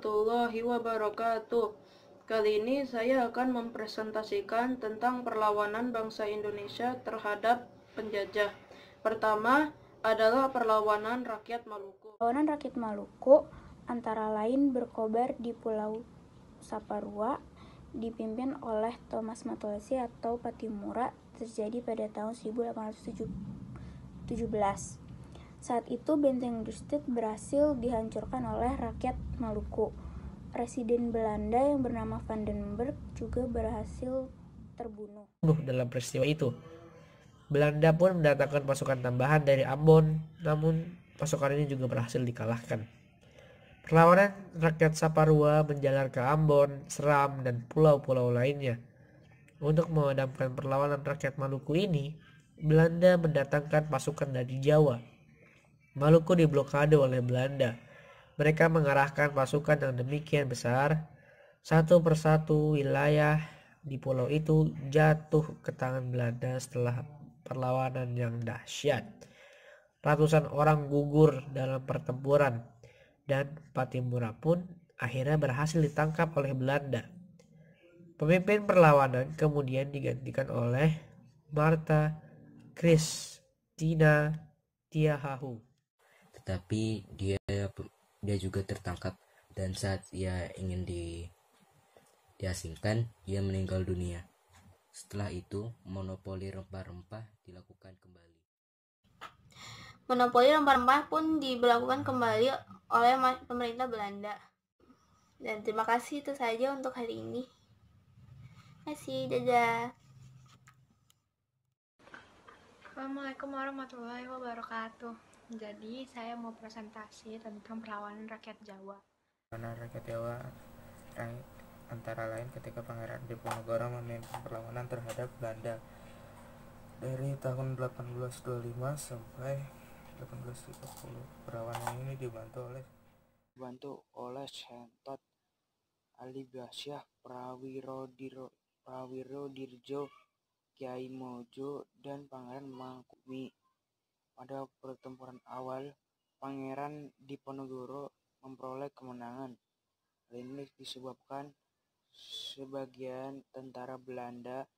warahmatullahi wabarakatuh. Kali ini saya akan mempresentasikan tentang perlawanan bangsa Indonesia terhadap penjajah. Pertama adalah perlawanan rakyat Maluku. Perlawanan rakyat Maluku antara lain berkobar di Pulau Saparua, dipimpin oleh Thomas Matulesi atau Patimura, terjadi pada tahun 1817. Saat itu Benteng Dustit berhasil dihancurkan oleh rakyat Maluku. Presiden Belanda yang bernama Van den Berg juga berhasil terbunuh. Dalam peristiwa itu, Belanda pun mendatangkan pasukan tambahan dari Ambon, namun pasukan ini juga berhasil dikalahkan. Perlawanan rakyat Saparua menjalar ke Ambon, Seram, dan pulau-pulau lainnya. Untuk memadamkan perlawanan rakyat Maluku ini, Belanda mendatangkan pasukan dari Jawa. Maluku diblokade oleh Belanda. Mereka mengarahkan pasukan yang demikian besar, satu persatu wilayah di pulau itu jatuh ke tangan Belanda setelah perlawanan yang dahsyat. Ratusan orang gugur dalam pertempuran, dan Patimura pun akhirnya berhasil ditangkap oleh Belanda. Pemimpin perlawanan kemudian digantikan oleh Martha Christina Tiahahu. Tetapi dia juga tertangkap, dan saat ia ingin diasingkan, ia meninggal dunia. Setelah itu, monopoli rempah-rempah dilakukan kembali. Monopoli rempah-rempah pun diberlakukan kembali oleh pemerintah Belanda. Dan terima kasih, itu saja untuk hari ini. Terima kasih, dadah. Assalamualaikum warahmatullahi wabarakatuh. Jadi saya mau presentasi tentang perlawanan rakyat Jawa. Perlawanan rakyat Jawa antara lain ketika Pangeran Diponegoro memimpin perlawanan terhadap Belanda dari tahun 1825 sampai 1850. Perlawanan ini dibantu oleh Sentot Ali Basyah, Prawiro Dirjo, Kiai Mojo, dan Pangeran Mangkubumi. Pada pertempuran awal, Pangeran Diponegoro memperoleh kemenangan. Hal ini disebabkan sebagian tentara Belanda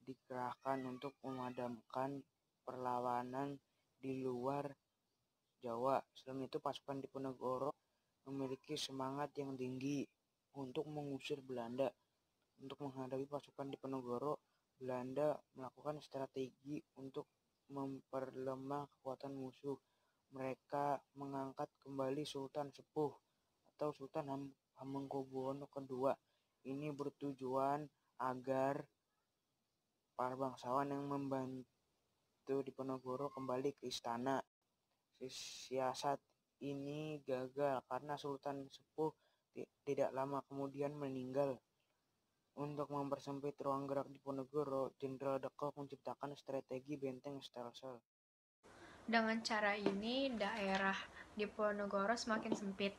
dikerahkan untuk memadamkan perlawanan di luar Jawa. Selain itu, pasukan Diponegoro memiliki semangat yang tinggi untuk mengusir Belanda. Untuk menghadapi pasukan Diponegoro, Belanda melakukan strategi untuk memperlemah kekuatan musuh. Mereka mengangkat kembali Sultan Sepuh atau Sultan Hamengkubuwono II. Ini bertujuan agar para bangsawan yang membantu Diponegoro kembali ke istana. Siasat ini gagal karena Sultan Sepuh tidak lama kemudian meninggal. Untuk mempersempit ruang gerak Diponegoro, Jenderal De Kock menciptakan strategi benteng stelsel. Dengan cara ini, daerah Diponegoro semakin sempit.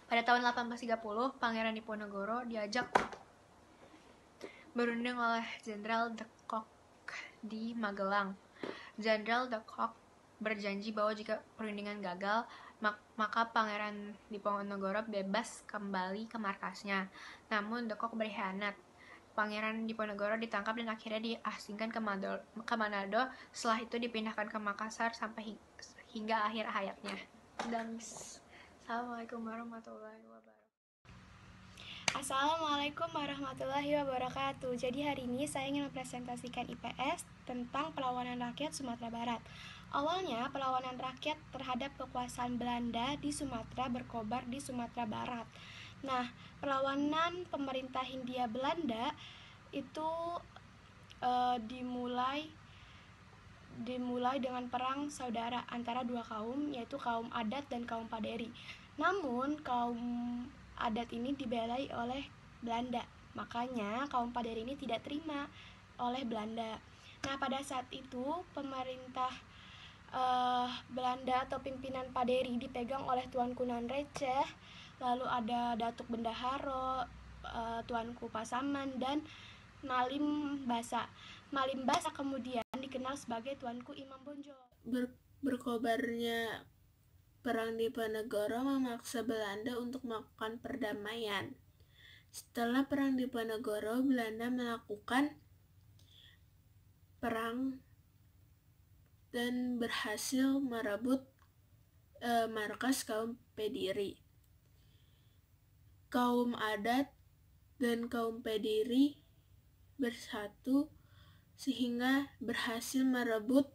Pada tahun 1830, Pangeran Diponegoro diajak berunding oleh Jenderal De Kock di Magelang. Jenderal De Kock berjanji bahwa jika perundingan gagal, maka Pangeran Diponegoro bebas kembali ke markasnya. Namun De Kock berkhianat. Pangeran Diponegoro ditangkap dan akhirnya diasingkan ke Manado. Setelah itu dipindahkan ke Makassar sampai hingga akhir hayatnya. Dan Assalamualaikum warahmatullahi wabarakatuh. Assalamualaikum warahmatullahi wabarakatuh. Jadi hari ini saya ingin mempresentasikan IPS tentang perlawanan rakyat Sumatera Barat. Awalnya, perlawanan rakyat terhadap kekuasaan Belanda di Sumatera berkobar di Sumatera Barat. Nah, perlawanan pemerintah Hindia Belanda itu dimulai dengan perang saudara antara dua kaum, yaitu kaum adat dan kaum Paderi. Namun, kaum adat ini dibelai oleh Belanda. Makanya, kaum Paderi ini tidak terima oleh Belanda. Nah, pada saat itu, pemerintah Belanda atau pimpinan Paderi dipegang oleh Tuanku Nan Receh, lalu ada Datuk Bendaharo, Tuanku Pasaman, dan Malim Basa. Malim Basa kemudian dikenal sebagai Tuanku Imam Bonjol. Berkobarnya Perang Diponegoro memaksa Belanda untuk melakukan perdamaian. Setelah Perang Diponegoro, Belanda melakukan perang dan berhasil merebut markas kaum Pediri. Kaum adat dan kaum Pediri bersatu sehingga berhasil merebut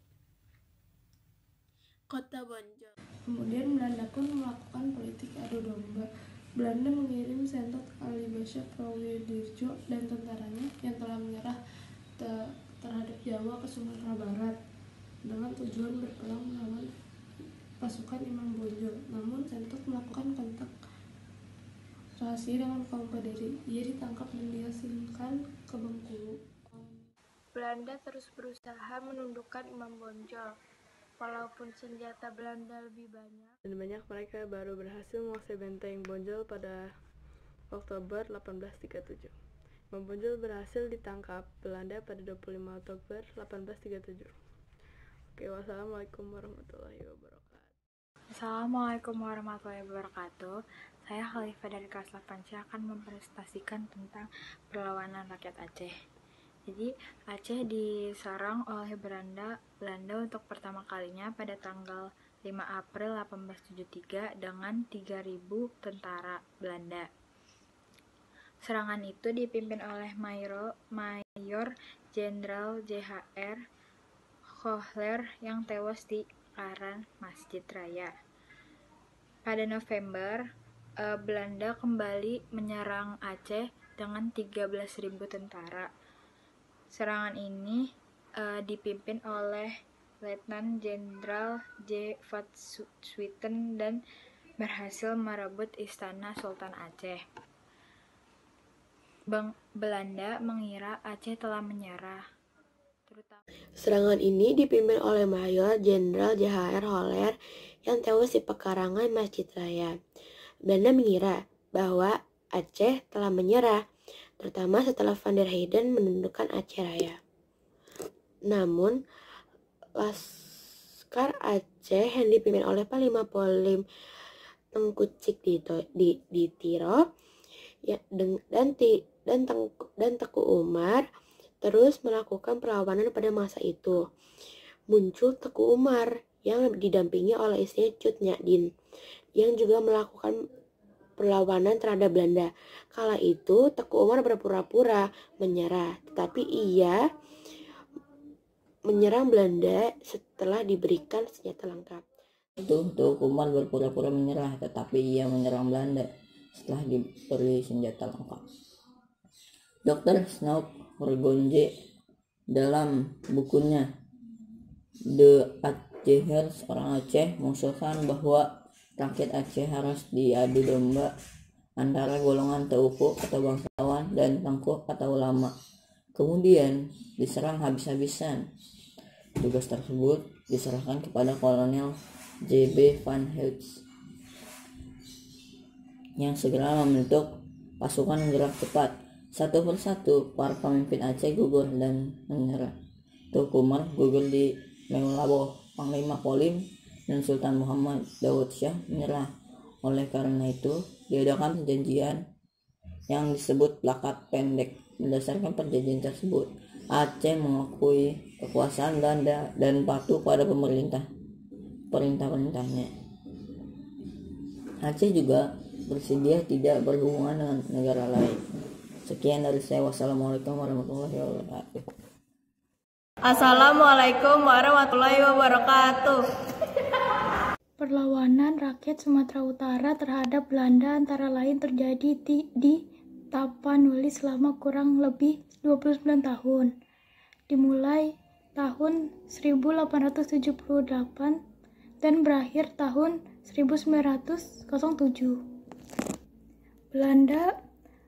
kota Bonjol. Kemudian Belanda pun melakukan politik adu domba. Belanda mengirim Sentot Ali Basya Prawidirjo dan tentaranya yang telah menyerah terhadap Jawa ke Sumatera Barat dengan tujuan berperang melawan pasukan Imam Bonjol. Namun Sentot melakukan kontak rahasia dengan kaum Pediri. Ia ditangkap dan diasingkan ke Bengkulu. Belanda terus berusaha menundukkan Imam Bonjol. Walaupun senjata Belanda lebih banyak, dan banyak, mereka baru berhasil menguasai benteng Bonjol pada Oktober 1837. Imam Bonjol berhasil ditangkap Belanda pada 25 Oktober 1837. Oke, wassalamualaikum warahmatullahi wabarakatuh. Assalamualaikum warahmatullahi wabarakatuh. Saya Khalifah dari kelas 8C akan mempresentasikan tentang perlawanan rakyat Aceh. Jadi, Aceh diserang oleh Belanda untuk pertama kalinya pada tanggal 5 April 1873 dengan 3.000 tentara Belanda. Serangan itu dipimpin oleh Mayor Jenderal J.H.R. Hohler yang tewas di Karan Masjid Raya. Pada November, Belanda kembali menyerang Aceh dengan 13.000 tentara. Serangan ini dipimpin oleh Letnan Jenderal J. Van Swieten dan berhasil merebut istana Sultan Aceh. Belanda mengira Aceh telah menyerah. Serangan ini dipimpin oleh Mayor Jenderal J.H.R. Hohler yang tewas di pekarangan Masjid Raya. Belanda mengira bahwa Aceh telah menyerah, terutama setelah Van der Heyden menundukkan Aceh Raya. Namun, Laskar Aceh yang dipimpin oleh Panglima Polim Tengku Cik di Tiro dan Teku Umar terus melakukan perlawanan pada masa itu. Muncul Teku Umar yang didampingi oleh istrinya Cut Nyak-Dien yang juga melakukan perlawanan terhadap Belanda. Kala itu Teku Umar berpura-pura menyerah, tetapi ia menyerang Belanda setelah diberikan senjata lengkap. Teku Umar berpura-pura menyerah, tetapi ia menyerang Belanda setelah diberi senjata lengkap. Dr. Snow Horgonje dalam bukunya The Acehers, orang Aceh, mengusulkan bahwa rakyat Aceh harus diadu domba antara golongan Teuku atau bangsawan dan Tengku atau ulama. Kemudian diserang habis-habisan. Tugas tersebut diserahkan kepada Kolonel J.B. Van Heutz yang segera membentuk pasukan gerak cepat. Satu persatu para pemimpin Aceh gugur dan menyerah. Teku Umar gugur di Meulaboh. Panglima Polim dan Sultan Muhammad Daud Shah menyerah. Oleh karena itu, diadakan perjanjian yang disebut Plakat Pendek. Berdasarkan perjanjian tersebut, Aceh mengakui kekuasaan Belanda dan patuh pada perintah-perintahnya. Aceh juga bersedia tidak berhubungan dengan negara lain. Sekian dari saya. Wassalamualaikum warahmatullahi wabarakatuh. Assalamualaikum warahmatullahi wabarakatuh. Perlawanan rakyat Sumatera Utara terhadap Belanda antara lain terjadi di Tapanuli selama kurang lebih 29 tahun. Dimulai tahun 1878 dan berakhir tahun 1907. Belanda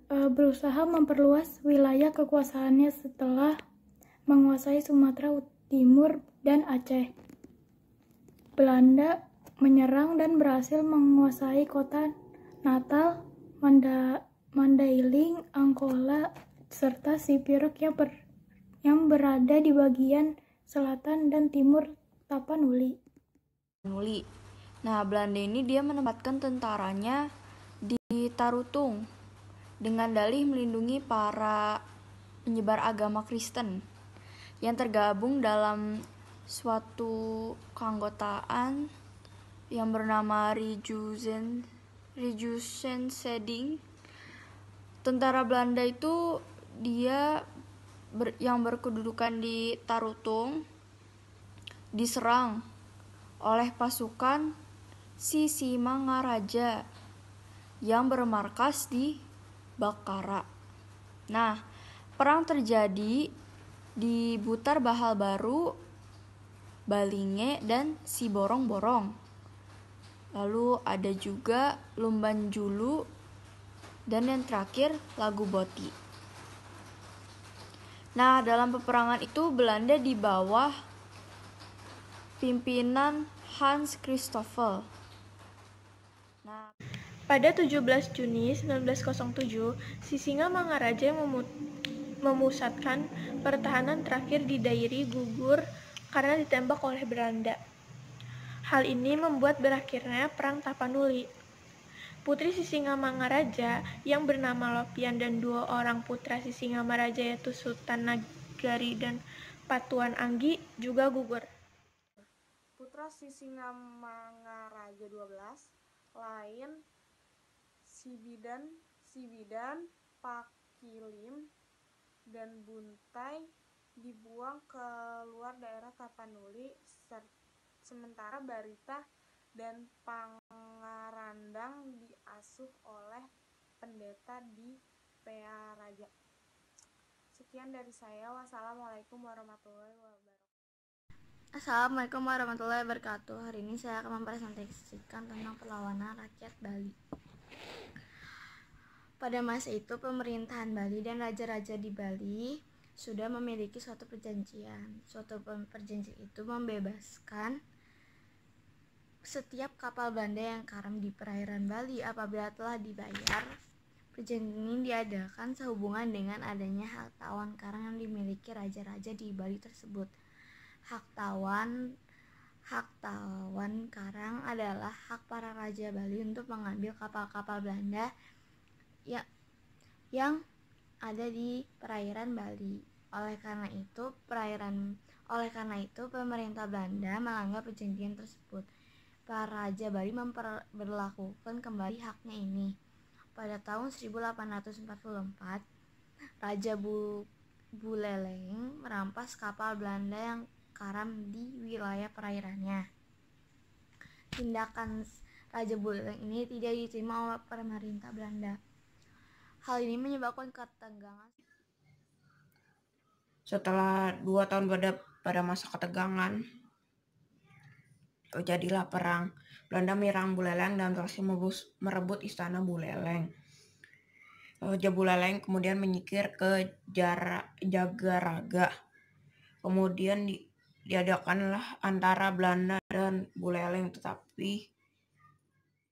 berusaha memperluas wilayah kekuasaannya setelah menguasai Sumatera Timur dan Aceh. Belanda menyerang dan berhasil menguasai kota Natal, Mandailing, Angkola, serta Sipiruk yang berada di bagian selatan dan timur Tapanuli. Nah, Belanda ini dia menempatkan tentaranya di Tarutung dengan dalih melindungi para penyebar agama Kristen yang tergabung dalam suatu keanggotaan yang bernama Reduzenzeding. Tentara Belanda itu dia yang berkedudukan di Tarutung diserang oleh pasukan Sisimangaraja yang bermarkas di Bakara. Nah, perang terjadi di Butar Bahal Baru, Balinge, dan Siborong-borong. Lalu ada juga Lumbanjulu, dan yang terakhir Lagu Boti. Nah, dalam peperangan itu Belanda di bawah pimpinan Hans Christoffel. Nah, pada 17 Juni 1907, Sisingamangaraja memusatkan pertahanan terakhir di Dairi gugur karena ditembak oleh Belanda. Hal ini membuat berakhirnya Perang Tapanuli. Putri Sisingamangaraja yang bernama Lopian dan 2 orang putra Sisingamaraja yaitu Sultan Nagari dan Patuan Anggi juga gugur. Putra Sisingamangaraja 12 lain Sibidan, Pakilim, dan Buntai dibuang ke luar daerah Tapanuli, sementara Barita dan Pangarandang diasuh oleh pendeta di Pearaja. Sekian dari saya. Wassalamualaikum warahmatullahi wabarakatuh. Assalamualaikum warahmatullahi wabarakatuh. Hari ini saya akan mempresentasikan tentang perlawanan rakyat Bali. Pada masa itu, pemerintahan Bali dan raja-raja di Bali sudah memiliki suatu perjanjian. Suatu perjanjian itu membebaskan setiap kapal Belanda yang karam di perairan Bali apabila telah dibayar. Perjanjian ini diadakan sehubungan dengan adanya hak tawan karang yang dimiliki raja-raja di Bali tersebut. Hak tawan karang adalah hak para raja Bali untuk mengambil kapal-kapal Belanda yang ada di perairan Bali. Oleh karena itu pemerintah Belanda melanggar perjanjian tersebut. Para raja Bali memperlakukan kembali haknya ini. Pada tahun 1844, Raja Buleleng merampas kapal Belanda yang karam di wilayah perairannya. Tindakan Raja Buleleng ini tidak diterima oleh pemerintah Belanda. Hal ini menyebabkan ketegangan. Setelah 2 tahun pada masa ketegangan, terjadilah perang. Belanda menyerang Buleleng dan berhasil merebut istana Buleleng. Raja Buleleng kemudian menyingkir ke Jagaraga. Kemudian diadakanlah antara Belanda dan Buleleng, tetapi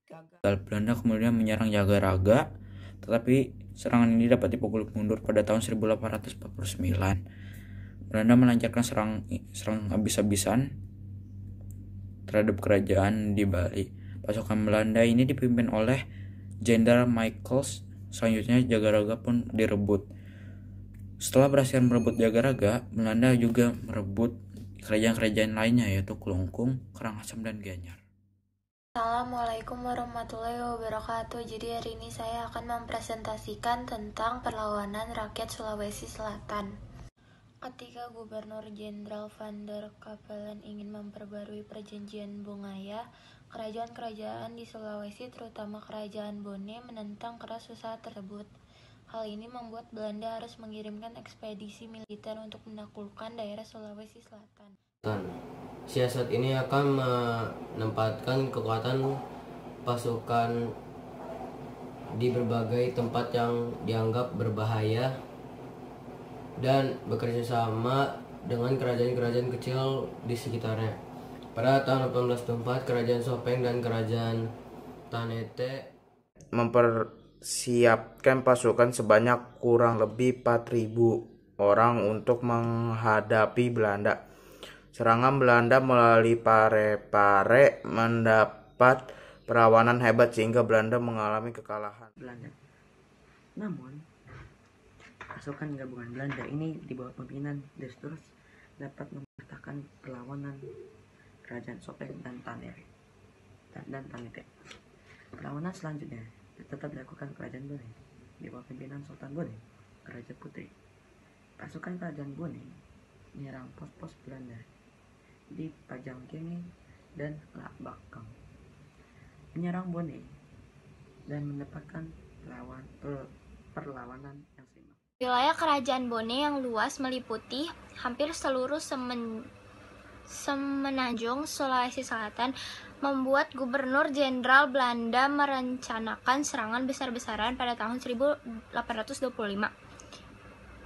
gagal. Belanda kemudian menyerang Jagaraga, tetapi serangan ini dapat dipukul mundur pada tahun 1849. Belanda melancarkan serang habis-habisan terhadap kerajaan di Bali. Pasukan Belanda ini dipimpin oleh Jenderal Michaels. Selanjutnya Jagaraga pun direbut. Setelah berhasil merebut Jagaraga, Belanda juga merebut kerajaan-kerajaan lainnya yaitu Klungkung, Karangasem, dan Gianyar. Assalamualaikum warahmatullahi wabarakatuh. Jadi hari ini saya akan mempresentasikan tentang perlawanan rakyat Sulawesi Selatan. Ketika Gubernur Jenderal Van der Capellen ingin memperbarui perjanjian Bongaya, kerajaan-kerajaan di Sulawesi, terutama kerajaan Bone, menentang keras usaha tersebut. Hal ini membuat Belanda harus mengirimkan ekspedisi militer untuk menaklukkan daerah Sulawesi Selatan. Siasat ini akan menempatkan kekuatan pasukan di berbagai tempat yang dianggap berbahaya dan bekerja sama dengan kerajaan-kerajaan kecil di sekitarnya. Pada tahun 1804, Kerajaan Sopeng dan Kerajaan Tanete mempersiapkan pasukan sebanyak kurang lebih 4.000 orang untuk menghadapi Belanda. Serangan Belanda melalui Parepare terdapat perlawanan hebat sehingga Belanda mengalami kekalahan. Belanda. Namun, pasukan gabungan Belanda ini di bawah pimpinan Destrus dapat mematahkan perlawanan kerajaan Sopek dan Tanere. Perlawanan selanjutnya tetap dilakukan kerajaan Bone di bawah pimpinan Sultan Bone, Raja Putri. Pasukan kerajaan Bone menyerang pos-pos Belanda di Pajangkene dan Lakbakang, menyerang Bone dan mendapatkan perlawanan yang seimbang. Wilayah kerajaan Bone yang luas meliputi hampir seluruh semenanjung Sulawesi Selatan membuat Gubernur Jenderal Belanda merencanakan serangan besar-besaran pada tahun 1825.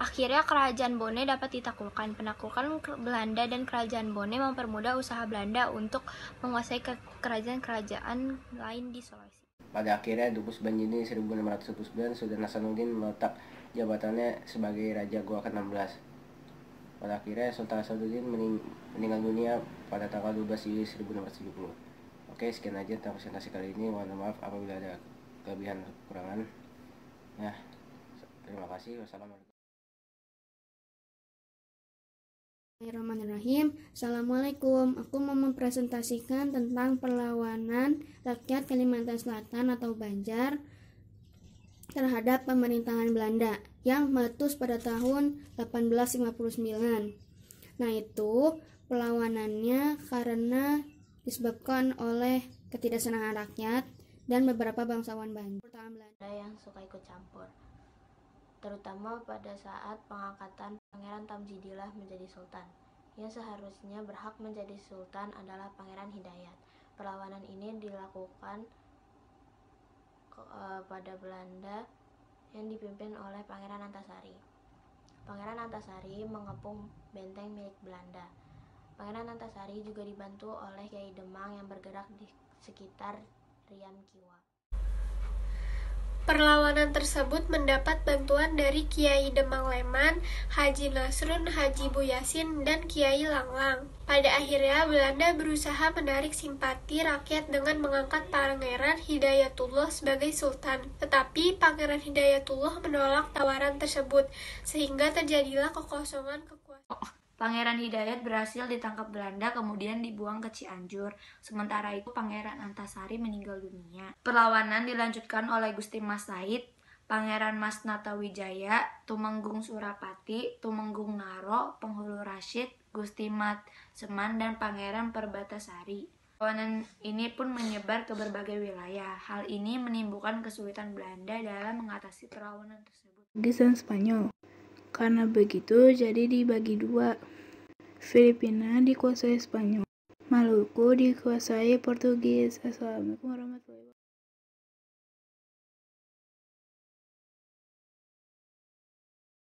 Akhirnya kerajaan Bone dapat ditaklukkan. Penaklukan Belanda dan kerajaan Bone mempermudah usaha Belanda untuk menguasai kerajaan-kerajaan lain di Sulawesi. Pada akhirnya 20 Banjini 1619 Sultan Hasanuddin meletak jabatannya sebagai Raja Goa ke-16. Pada akhirnya Sultan Hasanuddin meninggal dunia pada tanggal 12 Juli 1670. Oke, sekian aja tentang presentasi kali ini. Mohon maaf apabila ada kelebihan atau kekurangan. Ya, terima kasih. Wassalamualaikum. Bismillahirrahmanirrahim. Assalamualaikum. Aku mau mempresentasikan tentang perlawanan rakyat Kalimantan Selatan atau Banjar terhadap pemerintahan Belanda yang meletus pada tahun 1859. Nah, itu perlawanannya karena disebabkan oleh ketidaksenangan rakyat dan beberapa bangsawan Banjar. Belanda yang suka ikut campur, terutama pada saat pengangkatan Pangeran Tamjidillah menjadi sultan. Yang seharusnya berhak menjadi sultan adalah Pangeran Hidayat. Perlawanan ini dilakukan pada Belanda yang dipimpin oleh Pangeran Antasari. Pangeran Antasari mengepung benteng milik Belanda. Pangeran Antasari juga dibantu oleh Kiai Demang yang bergerak di sekitar Riam Kiwa. Perlawanan tersebut mendapat bantuan dari Kiai Demang Leman, Haji Nasrun, Haji Buyasin, dan Kiai Langlang. Pada akhirnya, Belanda berusaha menarik simpati rakyat dengan mengangkat Pangeran Hidayatullah sebagai sultan. Tetapi Pangeran Hidayatullah menolak tawaran tersebut, sehingga terjadilah kekosongan kekuasaan. Pangeran Hidayat berhasil ditangkap Belanda kemudian dibuang ke Cianjur. Sementara itu Pangeran Antasari meninggal dunia. Perlawanan dilanjutkan oleh Gusti Mas Said, Pangeran Mas Natawijaya, Tumenggung Surapati, Tumenggung Naro, Penghulu Rashid, Gusti Mat Seman, dan Pangeran Perbatasari. Perlawanan ini pun menyebar ke berbagai wilayah. Hal ini menimbulkan kesulitan Belanda dalam mengatasi perlawanan tersebut. Lukisan Spanyol. Karena begitu, jadi dibagi dua. Filipina dikuasai Spanyol, Maluku dikuasai Portugis. Assalamualaikum warahmatullahi wabarakatuh.